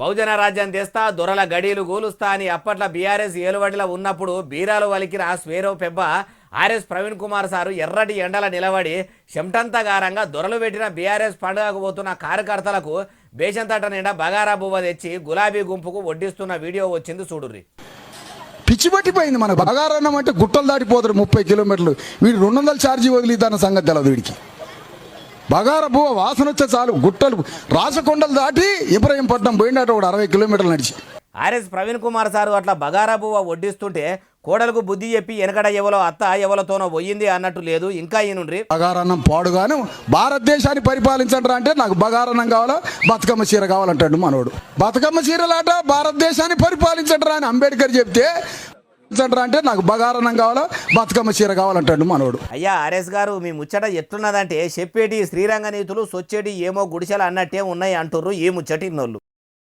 బహుజన రాజ్యం తెస్తా దొరల గడీలు గోలుస్తా అని అప్పట్లో బీఆర్ఎస్ ఏలుబడిలో ఉన్నప్పుడు బీరాలు వలికిన స్వేరో పెబ్బ ఆర్ఎస్ ప్రవీణ్ కుమార్ సారు ఎర్రటి ఎండల నిలబడి శంటంతగారంగా దొరలు పెట్టిన బీఆర్ఎస్ పండుగకు పోతున్న కార్యకర్తలకు బేషంతట నిండా బగారా బువ్వ తెచ్చి గులాబీ గుంపుకు వడ్డిస్తున్న వీడియో వచ్చింది చూడుర్రి. పిచ్చి పట్టిపోయింది. మన బగారన్నం అంటే గుట్టలు దాటిపోతారు 30 కిలోమీటర్లు. వీడు 200 ఛార్జీ వదిలిద్దాన్న సంగతి తెలదు వీడికి. బగార బువ్వ వాసన వచ్చే చాలు గుట్టలు రాచకొండలు దాటి ఇబ్రహీంపట్నం పోయినట్టు ఒక 60 కిలోమీటర్లు నడిచి. ఆర్ఎస్ ప్రవీణ్ కుమార్ సారు అట్లా బగారా బువ్వ వడ్డిస్తుంటే కోడలకు బుద్ధి చెప్పి వెనకడ ఎవలో అత్త ఎవలతోనో పోయింది అన్నట్టు లేదు. ఇంకా ఈయనుండ్రి బగారన్నం పాడుగాను భారతదేశాన్ని పరిపాలించండి అంటే నాకు బగారన్నం కావాలా బతుకమ్మ చీర కావాలంటాడు మనోడు. బతుకమ్మ చీరలాట భారతదేశాన్ని పరిపాలించండి అని అంబేద్కర్ చెప్తే అంటే నాకు బగారన్నం కావాలా బతుకమ్మ చీర కావాలంటాడు మనోడు. అయ్యా ఆర్ఎస్ గారు మీ ముచ్చట ఎట్లున్నదంటే చెప్పేటి శ్రీరంగ నీతులు సొచ్చేటి ఏమో గుడిసెలు అన్నట్టే ఉన్నాయి అంటుర్రు ఈ ముచ్చటి నోళ్ళు.